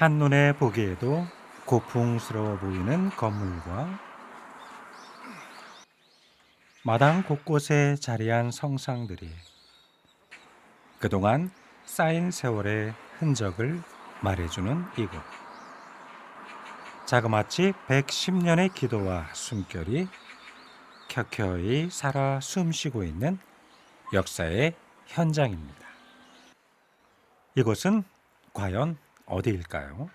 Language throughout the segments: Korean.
한눈에 보기에도 고풍스러워 보이는 건물과 마당 곳곳에 자리한 성상들이 그동안 쌓인 세월의 흔적을 말해주는 이곳. 자그마치 110년의 기도와 숨결이 켜켜이 살아 숨쉬고 있는 역사의 현장입니다. 이곳은 과연 어디일까요?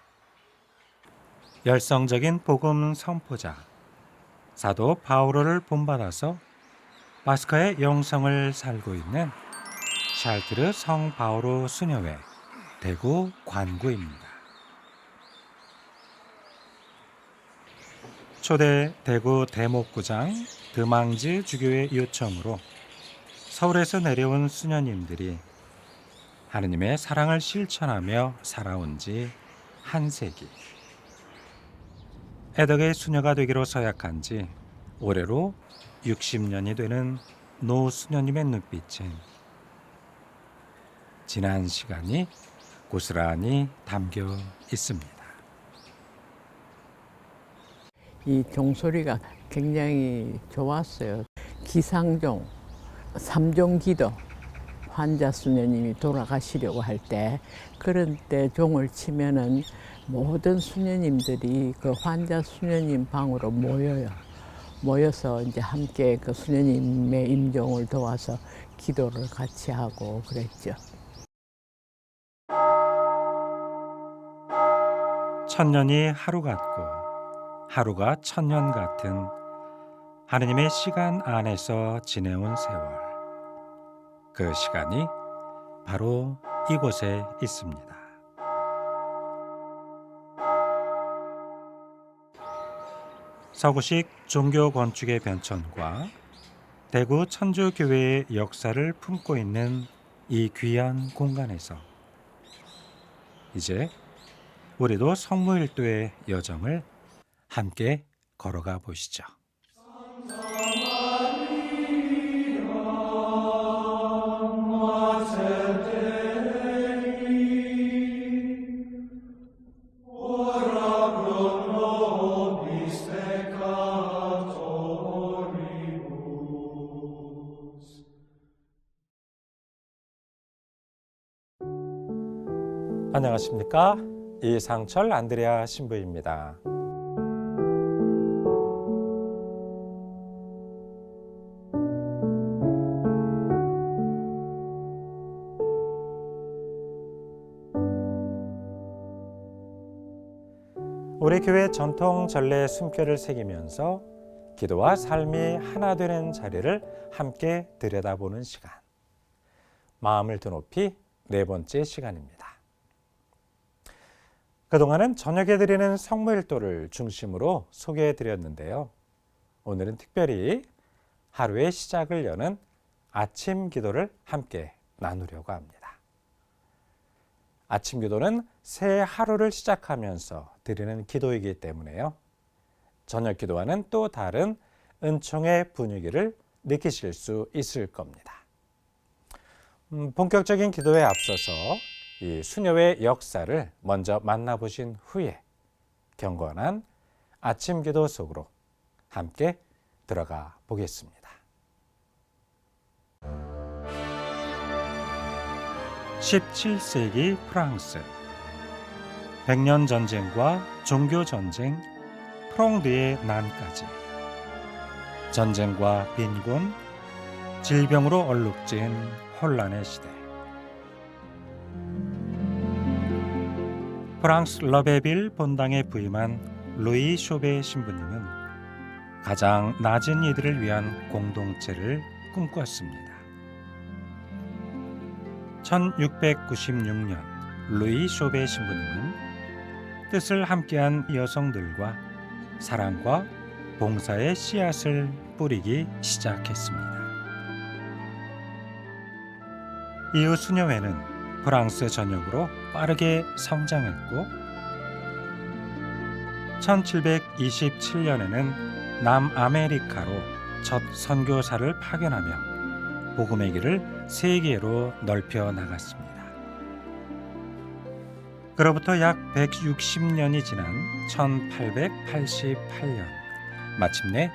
열성적인 복음 선포자 사도 바오로를 본받아서 바스카의 영성을 살고 있는 샬트르 성 바오로 수녀회 대구 관구입니다. 초대 대구 대목구장 드망즈 주교의 요청으로 서울에서 내려온 수녀님들이 하느님의 사랑을 실천하며 살아온 지 한 세기. 애덕의 수녀가 되기로 서약한 지 올해로 60년이 되는 노 수녀님의 눈빛엔 지난 시간이 고스란히 담겨 있습니다. 이 종소리가 굉장히 좋았어요. 기상종, 삼종기도, 환자 수녀님이 돌아가시려고 할 때 그런 때 종을 치면은 모든 수녀님들이 그 환자 수녀님 방으로 모여서 이제 함께 그 수녀님의 임종을 도와서 기도를 같이 하고 그랬죠. 천년이 하루 같고 하루가 천년 같은 하느님의 시간 안에서 지내온 세월. 그 시간이 바로 이곳에 있습니다. 서구식 종교 건축의 변천과 대구 천주교회의 역사를 품고 있는 이 귀한 공간에서 이제 우리도 성모일도의 여정을 함께 걸어가 보시죠. 안녕하십니까? 이상철 안드레아 신부입니다. 우리 교회 전통 전례 숨결을 새기면서 기도와 삶이 하나 되는 자리를 함께 들여다보는 시간. 마음을 드높이 네 번째 시간입니다. 그동안은 저녁에 드리는 성모일도를 중심으로 소개해 드렸는데요. 오늘은 특별히 하루의 시작을 여는 아침 기도를 함께 나누려고 합니다. 아침 기도는 새 하루를 시작하면서 드리는 기도이기 때문에요. 저녁 기도와는 또 다른 은총의 분위기를 느끼실 수 있을 겁니다. 본격적인 기도에 앞서서 이 수녀의 역사를 먼저 만나보신 후에 경건한 아침 기도 속으로 함께 들어가 보겠습니다. 17세기 프랑스, 백년 전쟁과 종교 전쟁, 프랑드의 난까지, 전쟁과 빈곤, 질병으로 얼룩진 혼란의 시대. 프랑스 러베빌 본당에 부임한 루이 쇼베 신부님은 가장 낮은 이들을 위한 공동체를 꿈꿨습니다. 1696년 루이 쇼베 신부님은 뜻을 함께한 여성들과 사랑과 봉사의 씨앗을 뿌리기 시작했습니다. 이후 수녀회는 프랑스 전역으로 빠르게 성장했고 1727년에는 남아메리카로 첫 선교사를 파견하며 복음의 길을 세계로 넓혀 나갔습니다. 그로부터 약 160년이 지난 1888년 마침내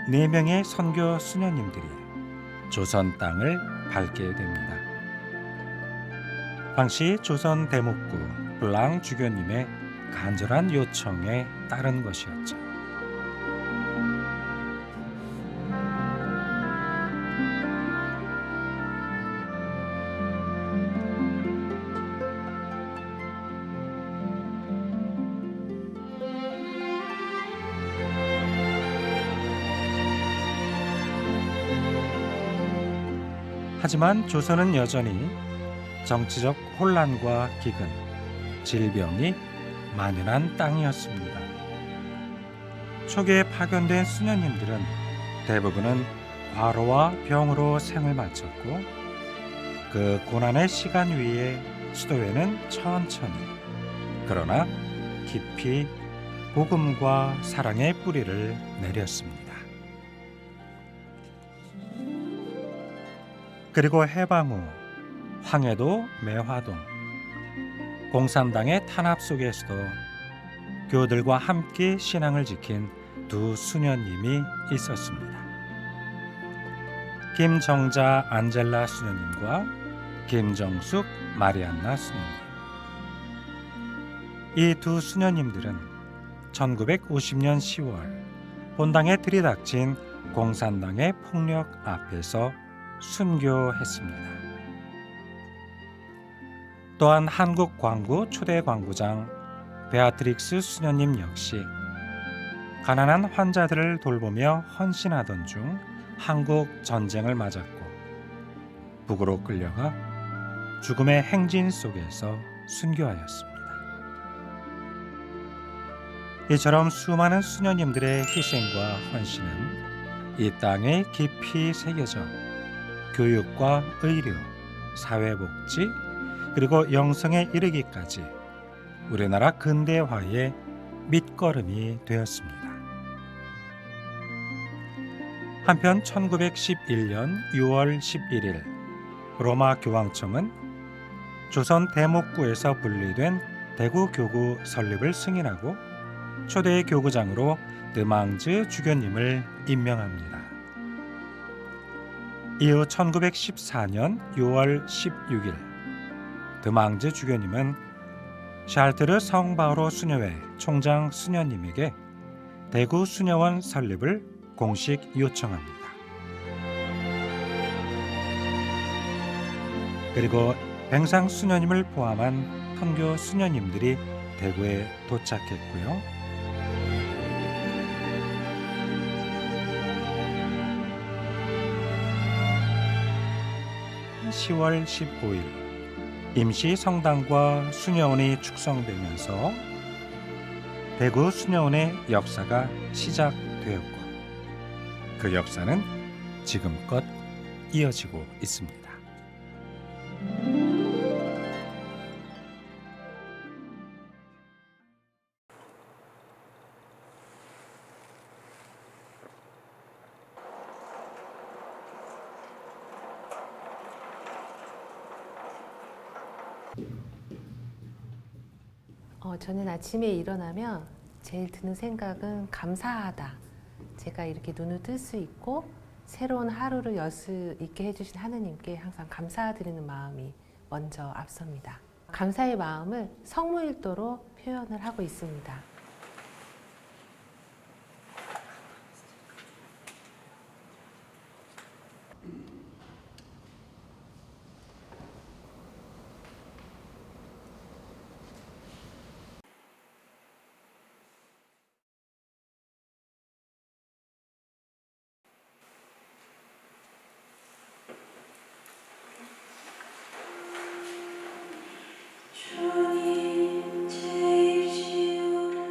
4명의 선교 수녀님들이 조선 땅을 밟게 됩니다. 당시 조선 대목구 블랑 주교님의 간절한 요청에 따른 것이었죠. 하지만 조선은 여전히 정치적 혼란과 기근, 질병이 만연한 땅이었습니다. 초기에 파견된 수녀님들은 대부분은 과로와 병으로 생을 마쳤고 그 고난의 시간 위에 수도회는 천천히 그러나 깊이 복음과 사랑의 뿌리를 내렸습니다. 그리고 해방 후 황해도 매화동 공산당의 탄압 속에서도 교우들과 함께 신앙을 지킨 두 수녀님이 있었습니다. 김정자 안젤라 수녀님과 김정숙 마리안나 수녀님. 이 두 수녀님들은 1950년 10월 본당에 들이닥친 공산당의 폭력 앞에서 순교했습니다. 또한 한국 광구 초대 광구장 베아트릭스 수녀님 역시 가난한 환자들을 돌보며 헌신하던 중 한국 전쟁을 맞았고 북으로 끌려가 죽음의 행진 속에서 순교하였습니다. 이처럼 수많은 수녀님들의 희생과 헌신은 이 땅에 깊이 새겨져 교육과 의료, 사회복지, 그리고 영성에 이르기까지 우리나라 근대화의 밑거름이 되었습니다. 한편 1911년 6월 11일 로마 교황청은 조선 대목구에서 분리된 대구 교구 설립을 승인하고 초대 교구장으로 드망즈 주교님을 임명합니다. 이후 1914년 6월 16일 드망즈 주교님은 샬트르 성바오로 수녀회 총장 수녀님에게 대구 수녀원 설립을 공식 요청합니다. 그리고 뱅상 수녀님을 포함한 선교 수녀님들이 대구에 도착했고요. 10월 15일 임시 성당과 수녀원이 축성되면서 대구 수녀원의 역사가 시작되었고 그 역사는 지금껏 이어지고 있습니다. 저는 아침에 일어나면 제일 드는 생각은 감사하다. 제가 이렇게 눈을 뜰 수 있고 새로운 하루를 열 수 있게 해주신 하느님께 항상 감사드리는 마음이 먼저 앞섭니다. 감사의 마음을 성무일도로 표현을 하고 있습니다.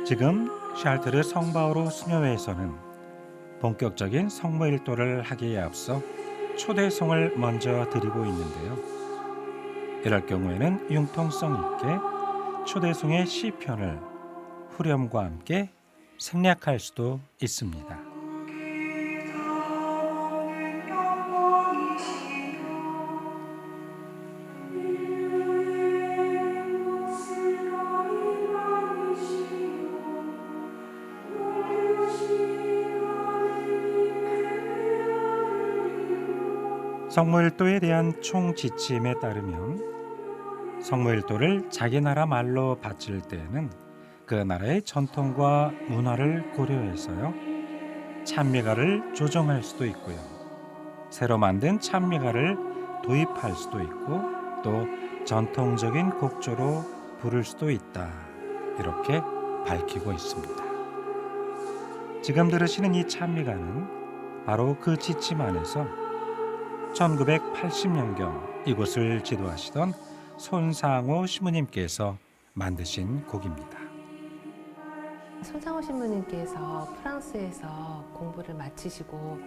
지금 샬트르 성바오로 수녀회에서는 본격적인 성모일도를 하기에 앞서 초대송을 먼저 드리고 있는데요. 이럴 경우에는 융통성 있게 초대송의 시편을 후렴과 함께 생략할 수도 있습니다. 성모일도에 대한 총 지침에 따르면 성모일도를 자기 나라 말로 바칠 때에는 그 나라의 전통과 문화를 고려해서요, 찬미가를 조정할 수도 있고요, 새로 만든 찬미가를 도입할 수도 있고, 또 전통적인 곡조로 부를 수도 있다, 이렇게 밝히고 있습니다. 지금 들으시는 이 찬미가는 바로 그 지침 안에서 1980년경 이곳을 지도하시던 손상호 신부님께서 만드신 곡입니다. 손상호 신부님께서 프랑스에서 공부를 마치시고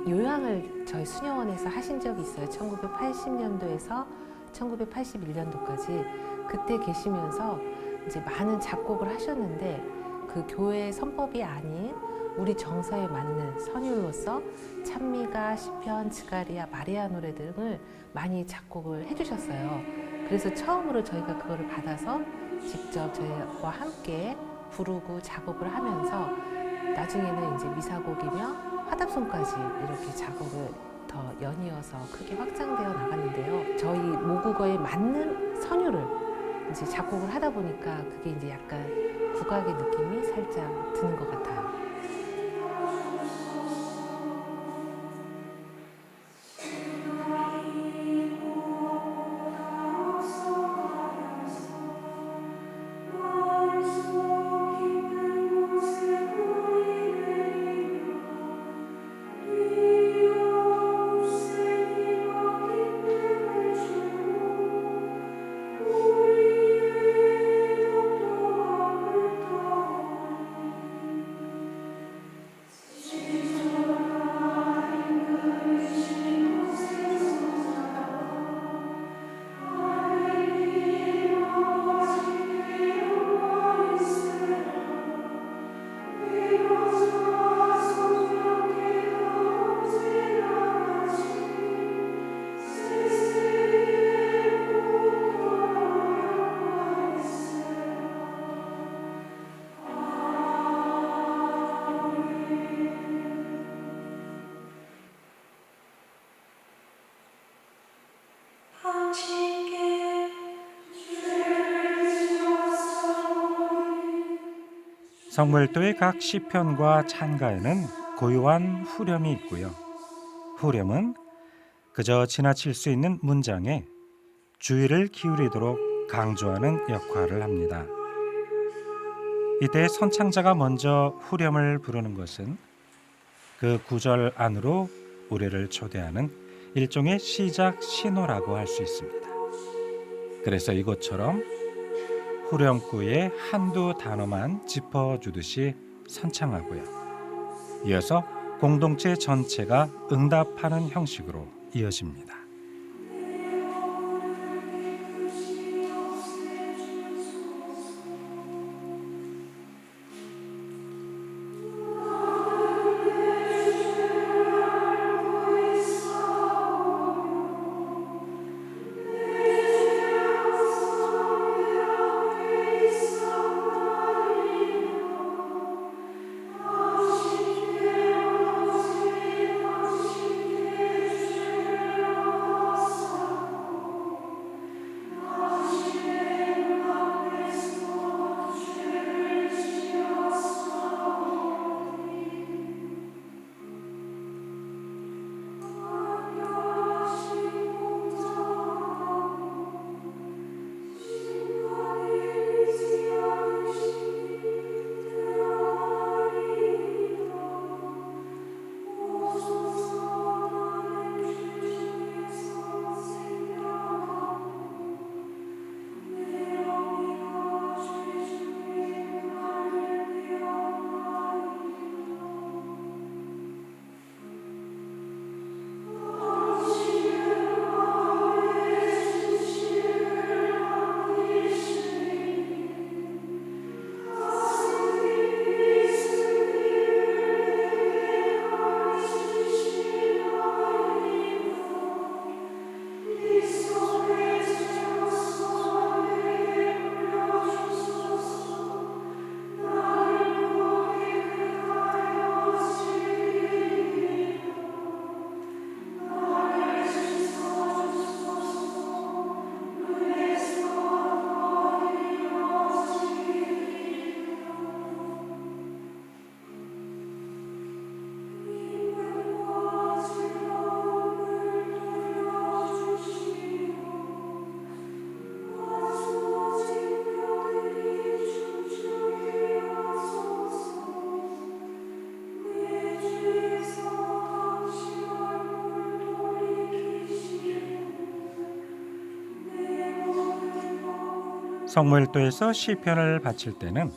요양을 저희 수녀원에서 하신 적이 있어요. 1980년도에서 1981년도까지 그때 계시면서 이제 많은 작곡을 하셨는데, 그 교회의 선법이 아닌 우리 정서에 맞는 선율로서 찬미가, 시편, 지가리아, 마리아 노래 등을 많이 작곡을 해주셨어요. 그래서 처음으로 저희가 그거를 받아서 직접 저희와 함께 부르고 작업을 하면서 나중에는 이제 미사곡이며 화답송까지 이렇게 작업을 더 연이어서 크게 확장되어 나갔는데요. 저희 모국어에 맞는 선율을 이제 작곡을 하다 보니까 그게 이제 약간 국악의 느낌이 살짝 드는 것 같아요. 성모일도의 각 시편과 찬가에는 고유한 후렴이 있고요. 후렴은 그저 지나칠 수 있는 문장에 주의를 기울이도록 강조하는 역할을 합니다. 이때 선창자가 먼저 후렴을 부르는 것은 그 구절 안으로 우리를 초대하는 일종의 시작 신호라고 할 수 있습니다. 그래서 이것처럼 후렴구에 한두 단어만 짚어주듯이 선창하고요, 이어서 공동체 전체가 응답하는 형식으로 이어집니다. 성모일도에서 시편을 바칠 때는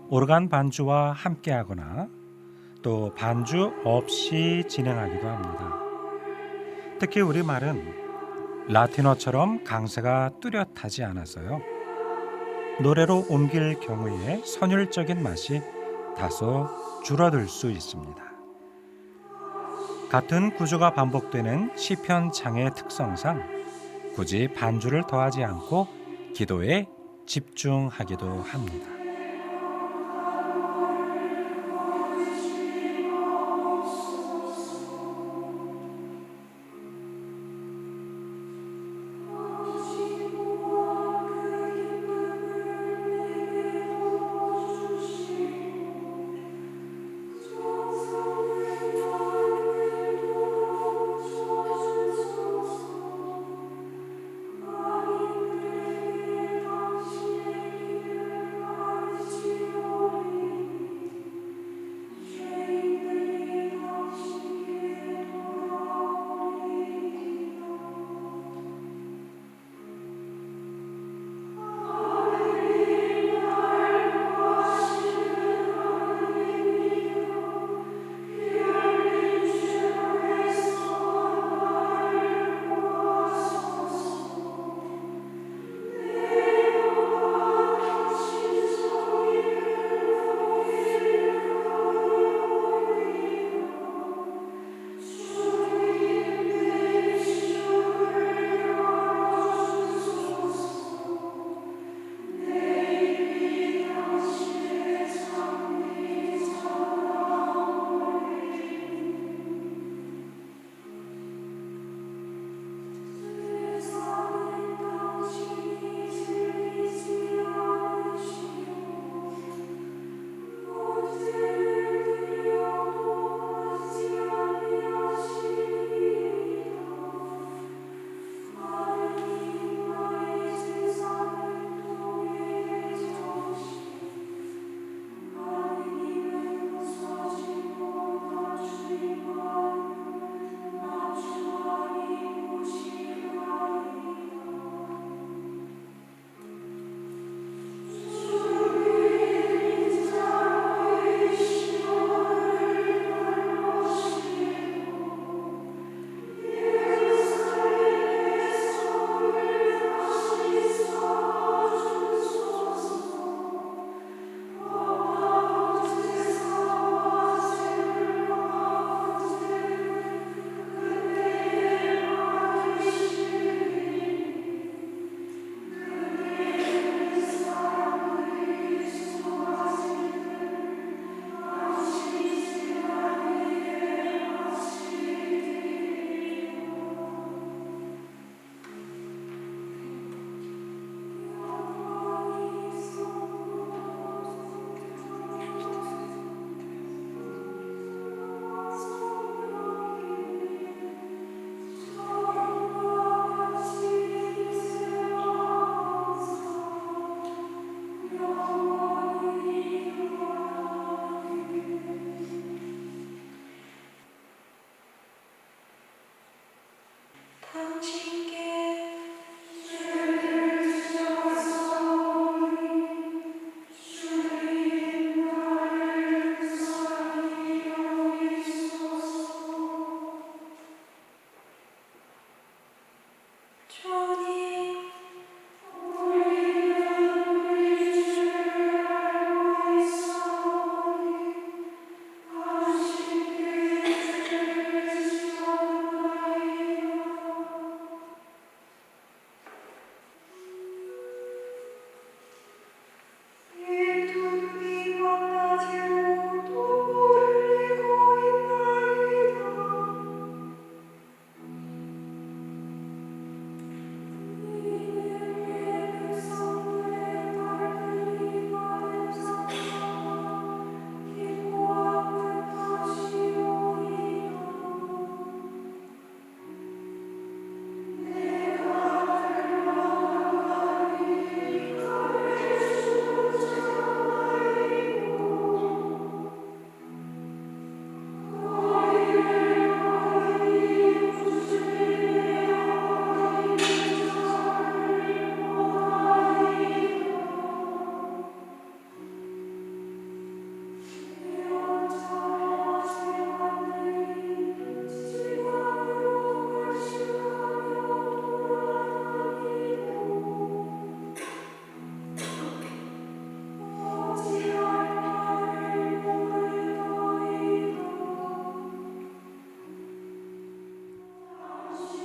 오르간 반주와 함께하거나 또 반주 없이 진행하기도 합니다. 특히 우리말은 라틴어처럼 강세가 뚜렷하지 않아서요. 노래로 옮길 경우에 선율적인 맛이 다소 줄어들 수 있습니다. 같은 구조가 반복되는 시편 장의 특성상 굳이 반주를 더하지 않고 기도에 집중하기도 합니다.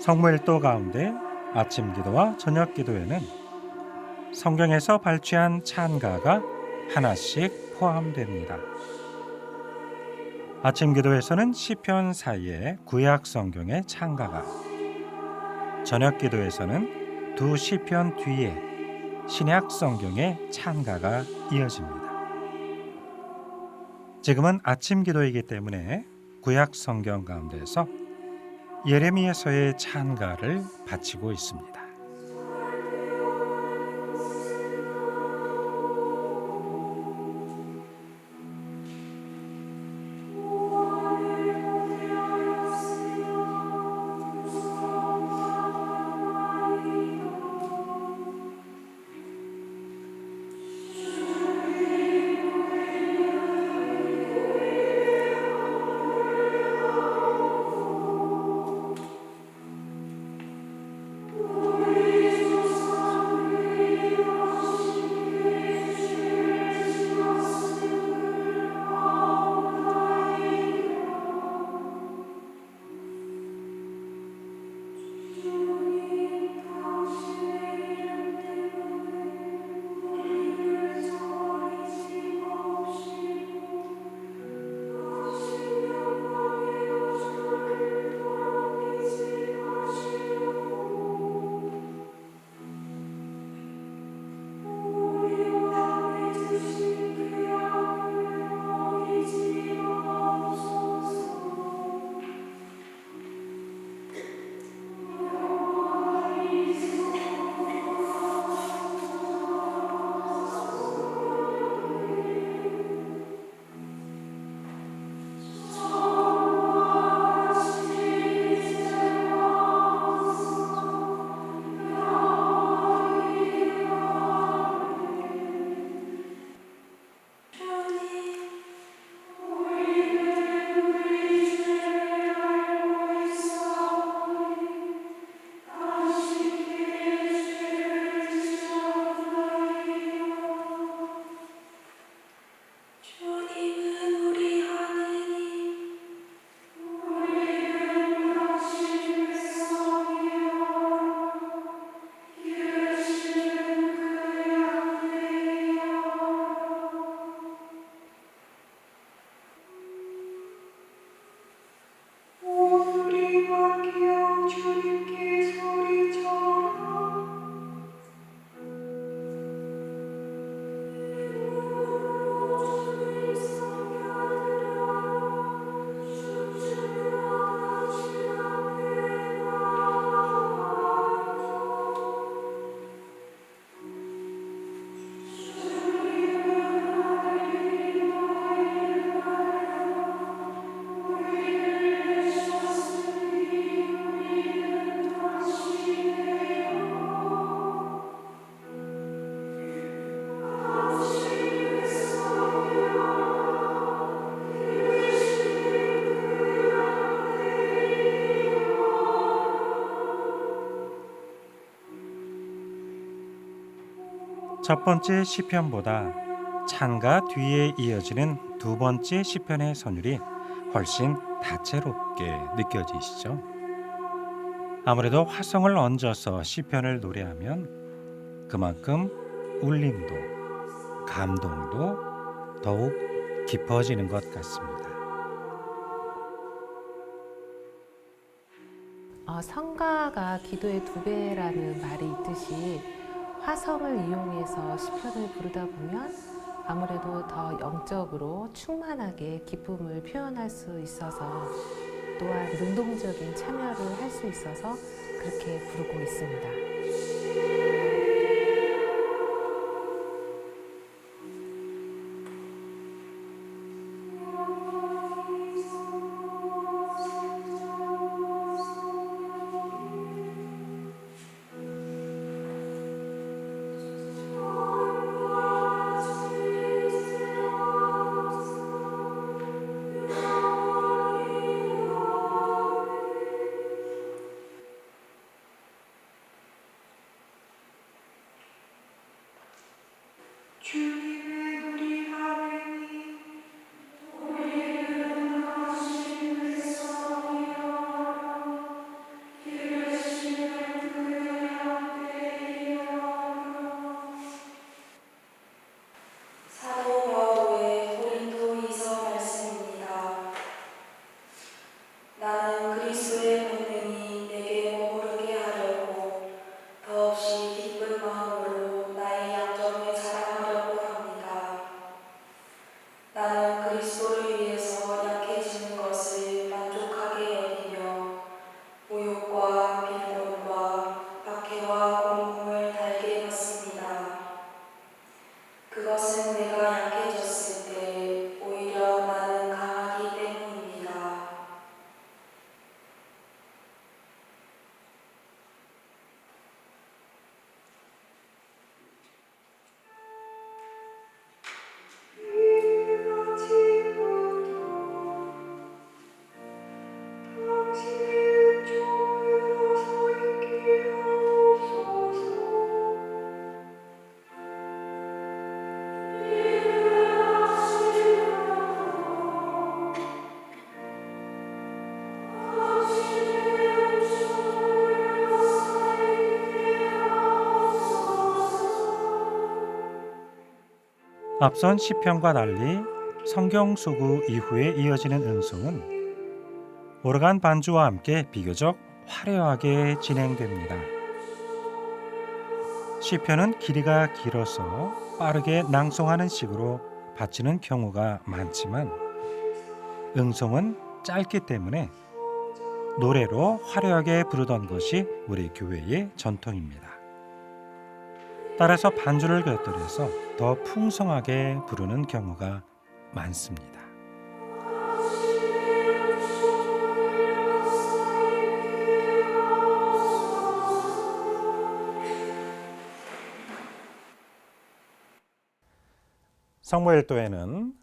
성모일도 가운데 아침 기도와 저녁 기도에는 성경에서 발췌한 찬가가 하나씩 포함됩니다. 아침 기도에서는 시편 사이에 구약 성경의 찬가가, 저녁 기도에서는 두 시편 뒤에 신약 성경의 찬가가 이어집니다. 지금은 아침 기도이기 때문에 구약 성경 가운데서 예레미야서의 찬가를 바치고 있습니다. 첫 번째 시편보다 찬가 뒤에 이어지는 두 번째 시편의 선율이 훨씬 다채롭게 느껴지시죠? 아무래도 화성을 얹어서 시편을 노래하면 그만큼 울림도 감동도 더욱 깊어지는 것 같습니다. 성가가 기도의 두 배라는 말이 있듯이 화성을 이용해서 시편을 부르다 보면 아무래도 더 영적으로 충만하게 기쁨을 표현할 수 있어서 또한 능동적인 참여를 할 수 있어서 그렇게 부르고 있습니다. 그것은 내가 약해졌을 때 오히려 나는 강하기 때문입니다. 앞선 시편과 달리 성경 소구 이후에 이어지는 응송은 오르간 반주와 함께 비교적 화려하게 진행됩니다. 시편은 길이가 길어서 빠르게 낭송하는 식으로 바치는 경우가 많지만 응송은 짧기 때문에 노래로 화려하게 부르던 것이 우리 교회의 전통입니다. 따라서 반주를 곁들여서 더 풍성하게 부르는 경우가 많습니다. 성모일도에는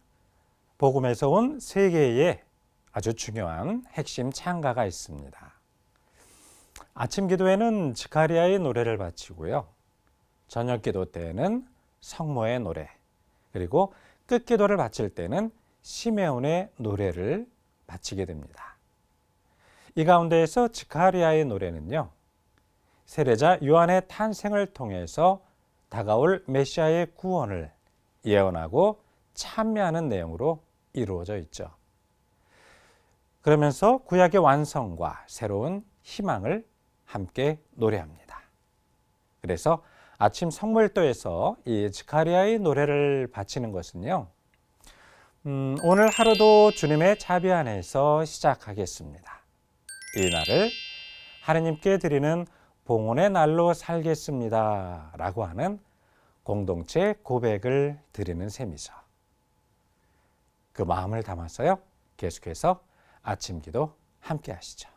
복음에서 온 세 개의 아주 중요한 핵심 찬가가 있습니다. 아침 기도에는 지카리아의 노래를 바치고요. 저녁 기도 때에는 성모의 노래, 그리고 끝 기도를 바칠 때는 시메온의 노래를 바치게 됩니다. 이 가운데에서 지카리아의 노래는요, 세례자 요한의 탄생을 통해서 다가올 메시아의 구원을 예언하고 찬미하는 내용으로 이루어져 있죠. 그러면서 구약의 완성과 새로운 희망을 함께 노래합니다. 그래서 아침 성모일도에서 이 지카리아의 노래를 바치는 것은요, 오늘 하루도 주님의 자비 안에서 시작하겠습니다. 이 날을 하느님께 드리는 봉헌의 날로 살겠습니다 라고 하는 공동체 고백을 드리는 셈이죠. 그 마음을 담아서요, 계속해서 아침 기도 함께 하시죠.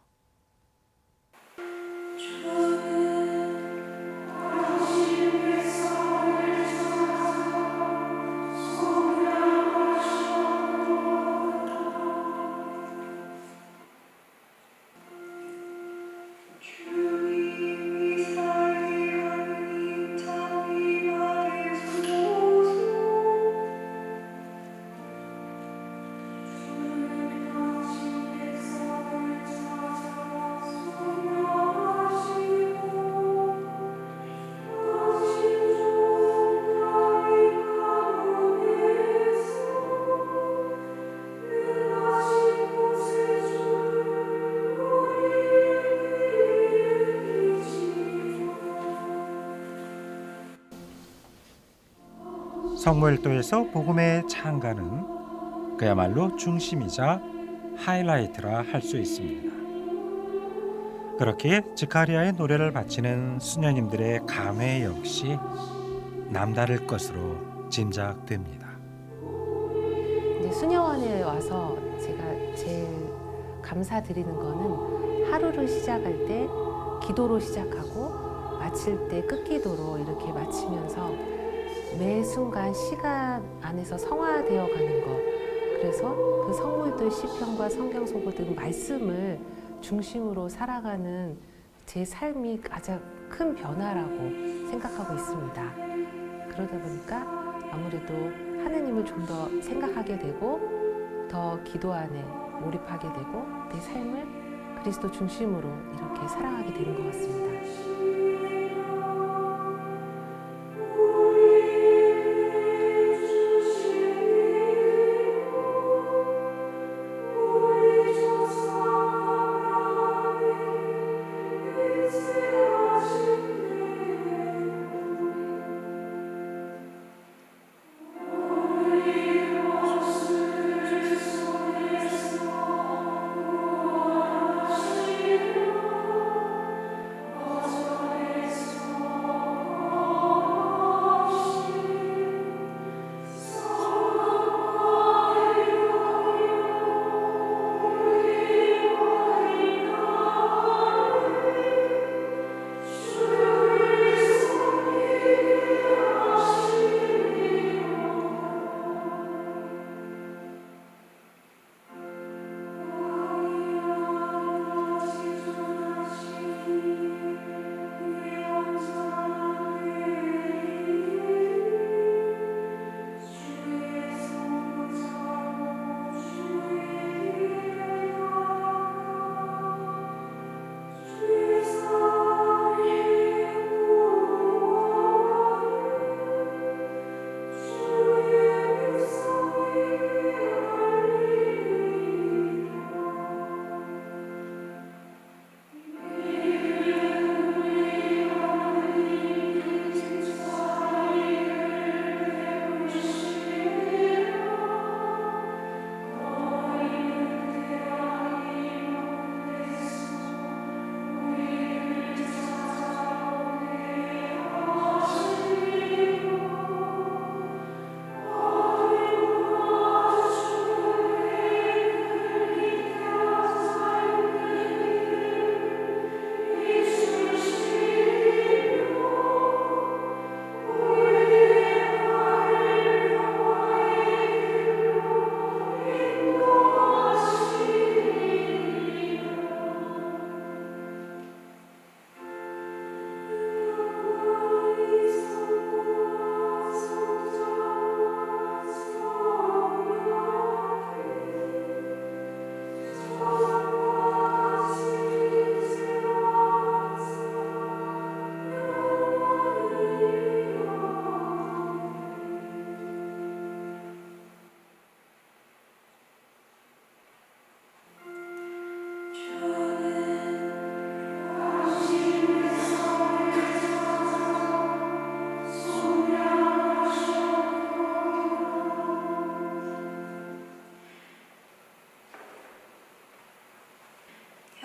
성모일도에서 복음의 찬가는 그야말로 중심이자 하이라이트라 할 수 있습니다. 그렇게 지카리아의 노래를 바치는 수녀님들의 감회 역시 남다를 것으로 짐작됩니다. 이제 수녀원에 와서 제가 제일 감사드리는 거는 하루를 시작할 때 기도로 시작하고 마칠 때 끝기도로 이렇게 마치면서 매 순간 시간 안에서 성화되어 가는 것, 그래서 그 성모일도의 시편과 성경 소고 등 말씀을 중심으로 살아가는 제 삶이 가장 큰 변화라고 생각하고 있습니다. 그러다 보니까 아무래도 하느님을 좀 더 생각하게 되고 더 기도 안에 몰입하게 되고 내 삶을 그리스도 중심으로 이렇게 살아가게 되는 것 같습니다.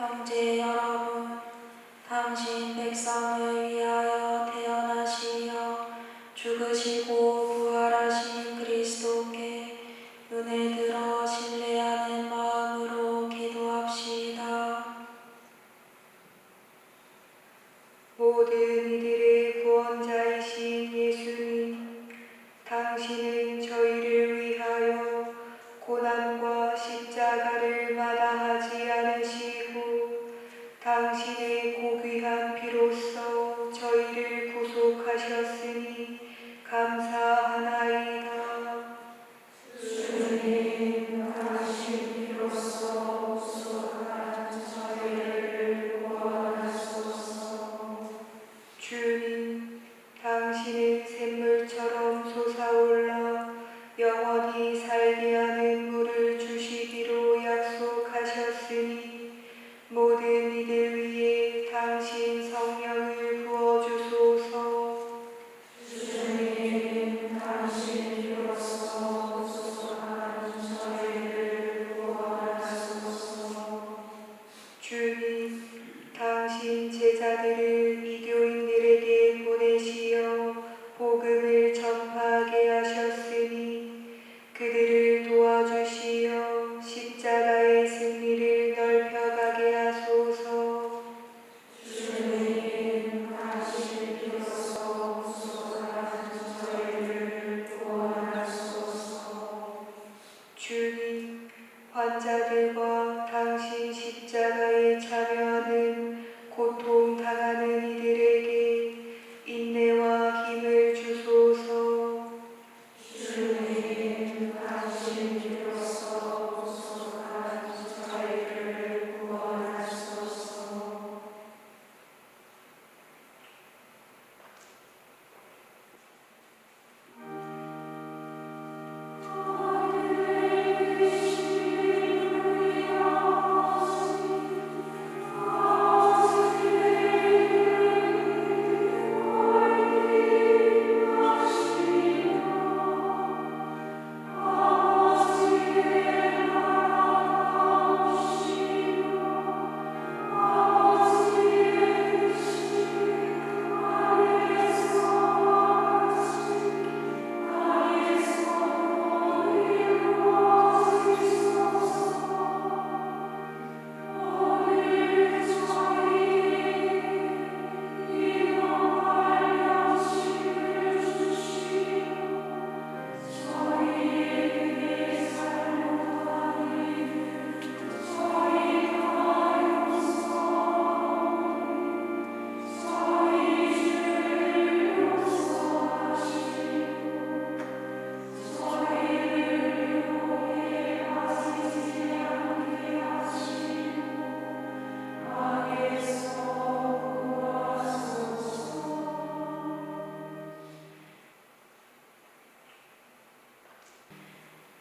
형제 여러분, 당신 백성을 위하여 태어나시며 죽으시고 부활하신 그리스도께 눈을 들어 신뢰하는 마음으로 기도합시다. 모든 이들의 구원자이신 예수님, 당신은 저희를 위하여 고난과 십자가를 마다하지 않으시고 당신의 고귀한 피로써 저희를 구속하셨으니 감사하나이다. 주님, 당신 피로써 구속한 저희를 구원하소서. 주님, 당신은 샘물처럼 솟아올라 영원히 살게 하는 물을 주시기로 약속하셨으니 모든 이들 위에 당신 성령을 부어주소서. 주님, 당신으로서 구속한 저희를 구원하소서. 주님, 당신 제자들을 이교인들에게 보내시어 복음을 전파하게 하셨으니 그들을 도와주시어 십자가의 승리를 넓혀가게 하소서. 주님, 당신 피로써 구속한 저희를 구원하소서. 주님, 환자들과 당신 십자가에 참여하는 고통당하는 이들에게 인내와 힘을 주소서. 주님, 당신 피로써 구속한 저희를 구원하소서.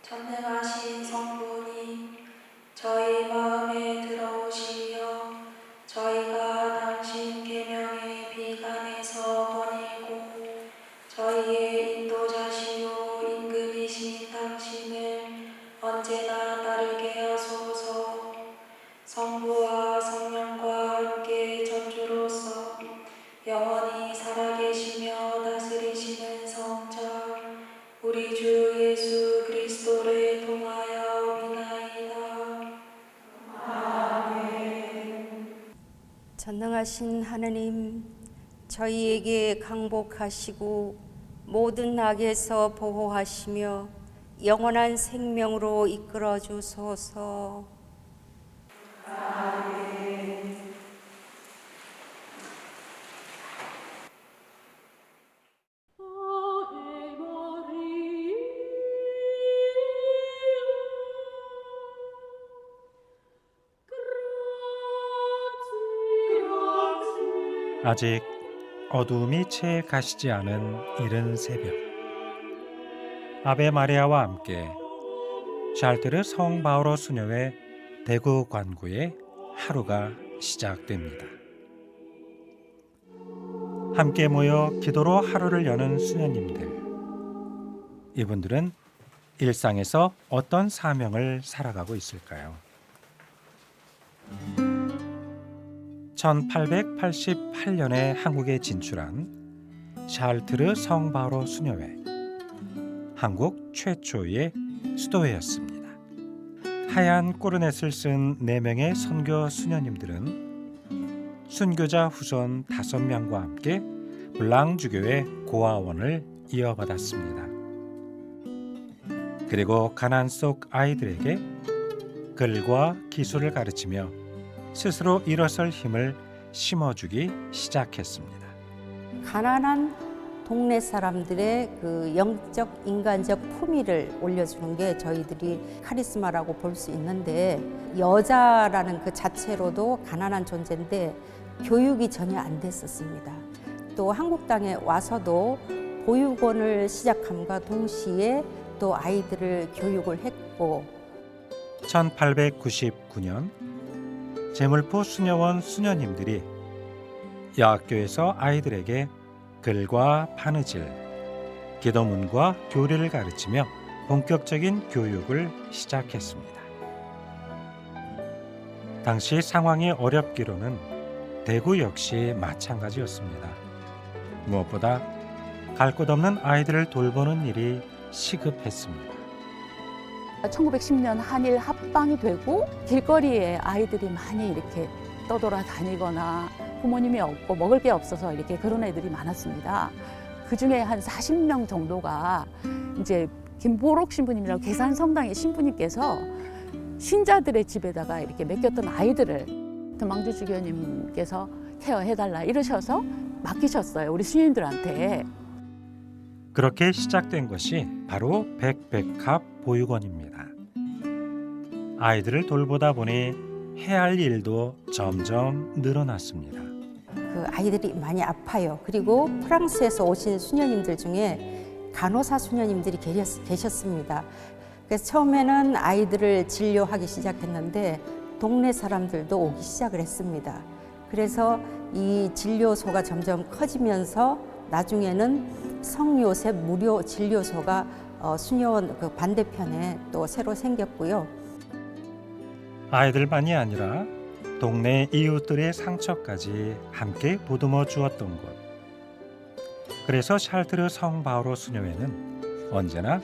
전능하신 성부님, 저희 마음에 들어오시어 저희가 당신 계명의 비간에서 거닐고 저희의 인도자시요 임금이신 당신을 언제나 따르게 하소서. 성부와 성령과 함께 전주로서 영원히 살아계시며 다스리시는 성자 우리 주 예수 그리스도를 통하여 위나이다. 아멘. 전능하신 하느님, 저희에게 강복하시고 모든 악에서 보호하시며 영원한 생명으로 이끌어 주소서. 아직 어두움이 채 가시지 않은 이른 새벽, 아베 마리아와 함께 샬트르 성 바오로 수녀회 대구 관구의 하루가 시작됩니다. 함께 모여 기도로 하루를 여는 수녀님들, 이분들은 일상에서 어떤 사명을 살아가고 있을까요? 1888년에 한국에 진출한 샤르트르 성바로 수녀회, 한국 최초의 수도회였습니다. 하얀 꼬르넷을 쓴 4명의 선교 수녀님들은 순교자 후손 5명과 함께 블랑주교의 고아원을 이어받았습니다. 그리고 가난 속 아이들에게 글과 기술을 가르치며 스스로 일어설 힘을 심어주기 시작했습니다. 가난한 동네 사람들의 그 영적 인간적 품위를 올려주는 게 저희들이 카리스마라고 볼 수 있는데, 여자라는 그 자체로도 가난한 존재인데 교육이 전혀 안 됐었습니다. 또 한국 땅에 와서도 보육원을 시작함과 동시에 또 아이들을 교육을 했고, 1899년 제물포 수녀원 수녀님들이 여학교에서 아이들에게 글과 바느질, 기도문과 교리를 가르치며 본격적인 교육을 시작했습니다. 당시 상황이 어렵기로는 대구 역시 마찬가지였습니다. 무엇보다 갈 곳 없는 아이들을 돌보는 일이 시급했습니다. 1910년 한일 합방이 되고 길거리에 아이들이 많이 이렇게 떠돌아다니거나 부모님이 없고 먹을 게 없어서 이렇게 그런 애들이 많았습니다. 그 중에 한 40명 정도가 이제 김보록 신부님이라고 계산 성당의 신부님께서 신자들의 집에다가 이렇게 맡겼던 아이들을 금왕주 주교님께서 케어해달라 이러셔서 맡기셨어요, 우리 수녀님들한테. 그렇게 시작된 것이 바로 백백합 보육원입니다. 아이들을 돌보다 보니 해야 할 일도 점점 늘어났습니다. 그 아이들이 많이 아파요. 그리고 프랑스에서 오신 수녀님들 중에 간호사 수녀님들이 계셨습니다. 그래서 처음에는 아이들을 진료하기 시작했는데 동네 사람들도 오기 시작을 했습니다. 그래서 이 진료소가 점점 커지면서 나중에는 성요셉 무료 진료소가 수녀원 그 반대편에 또 새로 생겼고요. 아이들만이 아니라 동네 이웃들의 상처까지 함께 보듬어 주었던 곳. 그래서 샤르트르 성바오로 수녀회는 언제나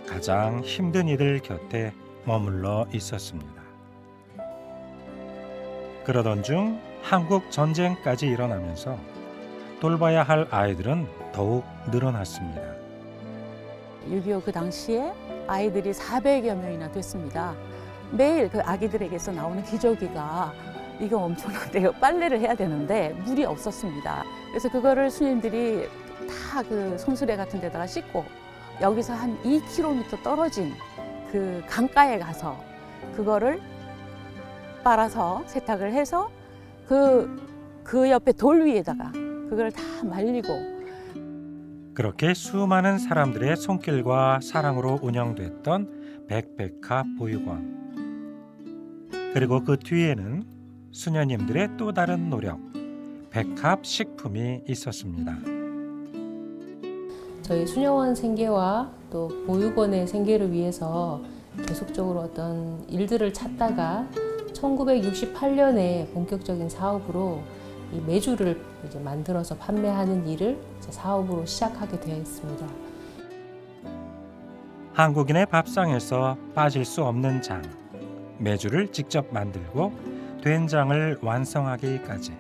가장 힘든 이들 곁에 머물러 있었습니다. 그러던 중 한국 전쟁까지 일어나면서 돌봐야 할 아이들은 더욱 늘어났습니다. 6.25 그 당시에 아이들이 400여 명이나 됐습니다. 매일 그 아기들에게서 나오는 기저귀가 이거 엄청난데요. 빨래를 해야 되는데 물이 없었습니다. 그래서 그거를 수녀님들이 다 그 손수레 같은 데다가 씻고 여기서 한 2km 떨어진 그 강가에 가서 그거를 빨아서 세탁을 해서 그 옆에 돌 위에다가 그걸 다 말리고. 그렇게 수많은 사람들의 손길과 사랑으로 운영됐던 백백합 보육원. 그리고 그 뒤에는 수녀님들의 또 다른 노력, 백합 식품이 있었습니다. 저희 수녀원 생계와 또 보육원의 생계를 위해서 계속적으로 어떤 일들을 찾다가 1968년에 본격적인 사업으로 이 메주를 이제 만들어서 판매하는 일을 이제 사업으로 시작하게 되었습니다. 한국인의 밥상에서 빠질 수 없는 장, 메주를 직접 만들고 된장을 완성하기까지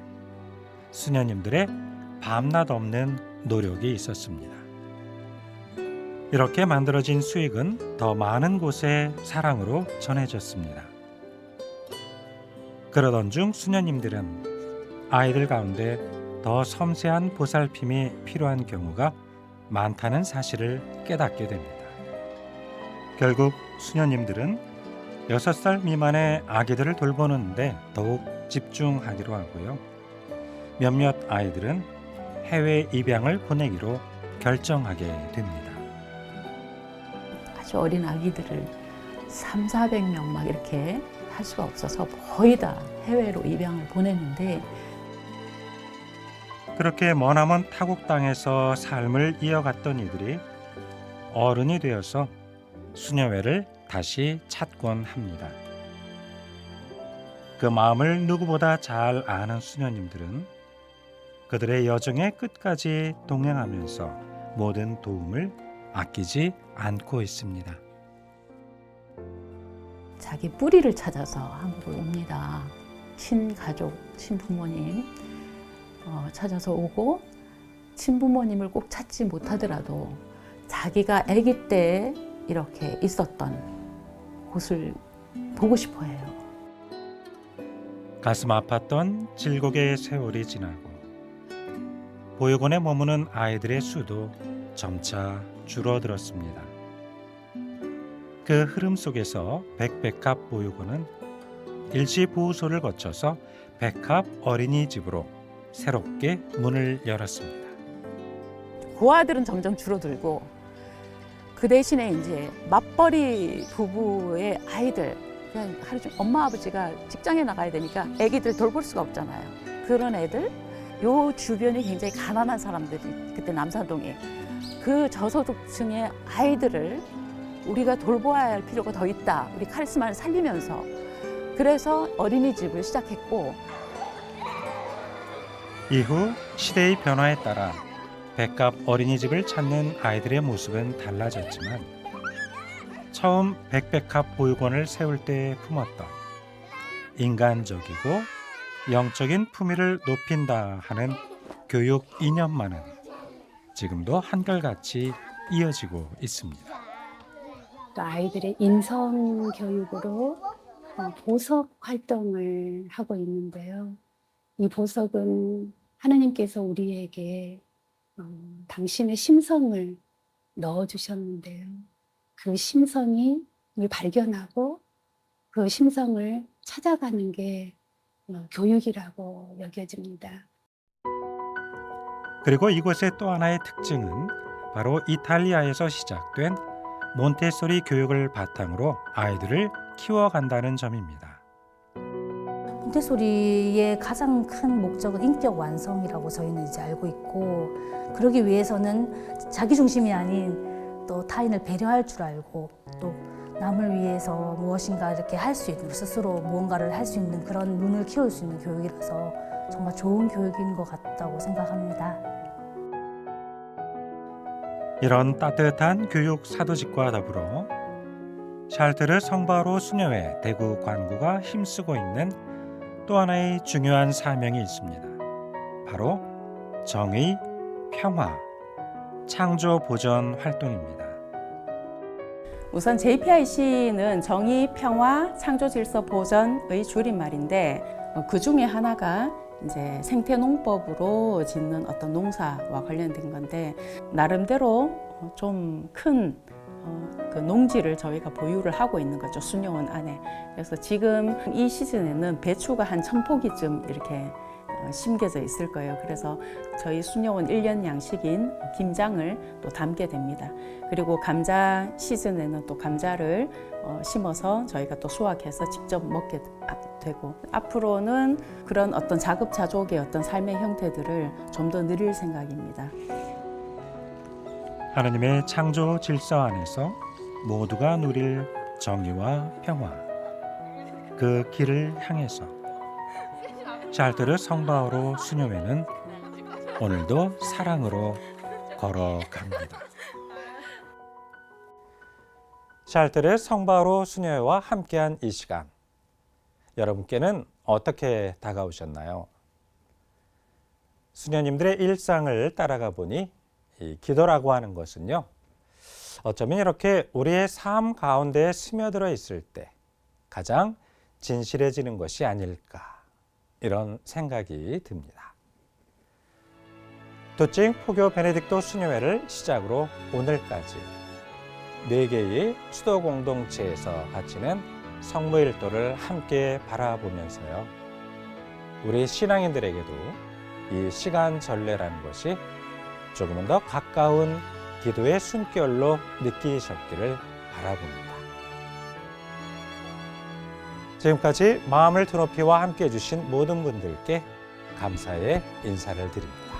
수녀님들의 밤낮 없는 노력이 있었습니다. 이렇게 만들어진 수익은 더 많은 곳에 사랑으로 전해졌습니다. 그러던 중 수녀님들은 아이들 가운데 더 섬세한 보살핌이 필요한 경우가 많다는 사실을 깨닫게 됩니다. 결국 수녀님들은 6살 미만의 아기들을 돌보는데 더욱 집중하기로 하고요. 몇몇 아이들은 해외 입양을 보내기로 결정하게 됩니다. 아주 어린 아기들을 300~400명 막 이렇게 할 수가 없어서 거의 다 해외로 입양을 보냈는데, 그렇게 머나먼 타국 땅에서 삶을 이어갔던 이들이 어른이 되어서 수녀회를 다시 찾곤 합니다. 그 마음을 누구보다 잘 아는 수녀님들은 그들의 여정의 끝까지 동행하면서 모든 도움을 아끼지 않고 있습니다. 자기 뿌리를 찾아서 한국을 옵니다. 친가족, 친부모님 찾아서 오고 친부모님을 꼭 찾지 못하더라도 자기가 아기 때 이렇게 있었던 곳을 보고 싶어 해요. 가슴 아팠던 질곡의 세월이 지나고 보육원에 머무는 아이들의 수도 점차 줄어들었습니다. 그 흐름 속에서 백백합 보육원은 일시보호소를 거쳐서 백합 어린이집으로 새롭게 문을 열었습니다. 고아들은 점점 줄어들고 그 대신에 이제 맞벌이 부부의 아이들, 그냥 하루 종일 엄마 아버지가 직장에 나가야 되니까 아기들 돌볼 수가 없잖아요. 그런 애들, 요 주변이 굉장히 가난한 사람들이 그때 남산동에 그 저소득층의 아이들을 우리가 돌보아야 할 필요가 더 있다. 우리 카리스마를 살리면서 그래서 어린이집을 시작했고 이후 시대의 변화에 따라 백합 어린이집을 찾는 아이들의 모습은 달라졌지만 처음 백백합 보육원을 세울 때 품었던 인간적이고 영적인 품위를 높인다 하는 교육 이념만은 지금도 한결같이 이어지고 있습니다. 또 아이들의 인성 교육으로 보석 활동을 하고 있는데요. 이 보석은 하나님께서 우리에게 당신의 심성을 넣어주셨는데요. 그 심성을 발견하고 그 심성을 찾아가는 게 교육이라고 여겨집니다. 그리고 이곳의 또 하나의 특징은 바로 이탈리아에서 시작된 몬테소리 교육을 바탕으로 아이들을 키워간다는 점입니다. 몬테소리의 가장 큰 목적은 인격 완성이라고 저희는 이제 알고 있고, 그러기 위해서는 자기 중심이 아닌 또 타인을 배려할 줄 알고 또 남을 위해서 무엇인가 이렇게 할 수 있는, 스스로 무언가를 할 수 있는 그런 눈을 키울 수 있는 교육이라서 정말 좋은 교육인 것 같다고 생각합니다. 이런 따뜻한 교육 사도직과 더불어 샬트르 성바로 수녀회 대구 관구가 힘쓰고 있는 또 하나의 중요한 사명이 있습니다. 바로 정의, 평화, 창조 보전 활동입니다. 우선 JPIC는 정의, 평화, 창조 질서 보전의 줄임말인데 그 중에 하나가 이제 생태농법으로 짓는 어떤 농사와 관련된 건데 나름대로 좀 큰 그 농지를 저희가 보유를 하고 있는 거죠, 수녀원 안에. 그래서 지금 이 시즌에는 배추가 한 1000포기쯤 이렇게 심겨져 있을 거예요. 그래서 저희 수녀원 1년 양식인 김장을 또 담게 됩니다. 그리고 감자 시즌에는 또 감자를 심어서 저희가 또 수확해서 직접 먹게 되고, 앞으로는 그런 어떤 자급자족의 어떤 삶의 형태들을 좀 더 누릴 생각입니다. 하나님의 창조 질서 안에서 모두가 누릴 정의와 평화, 그 길을 향해서 샬트르 성바오로 수녀회는 오늘도 사랑으로 걸어갑니다. 샬트르 성바오로 수녀회와 함께한 이 시간, 여러분께는 어떻게 다가오셨나요? 수녀님들의 일상을 따라가 보니 이 기도라고 하는 것은요, 어쩌면 이렇게 우리의 삶 가운데 스며들어 있을 때 가장 진실해지는 것이 아닐까, 이런 생각이 듭니다. 도칭 포교 베네딕토 수녀회를 시작으로 오늘까지 4개의 수도 공동체에서 바치는 성모일도를 함께 바라보면서요, 우리 신앙인들에게도 이 시간 전례라는 것이 조금은 더 가까운 기도의 숨결로 느끼셨기를 바라봅니다. 지금까지 마음을 드높이와 함께해 주신 모든 분들께 감사의 인사를 드립니다.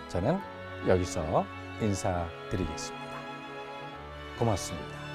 저는 여기서 인사드리겠습니다. 고맙습니다.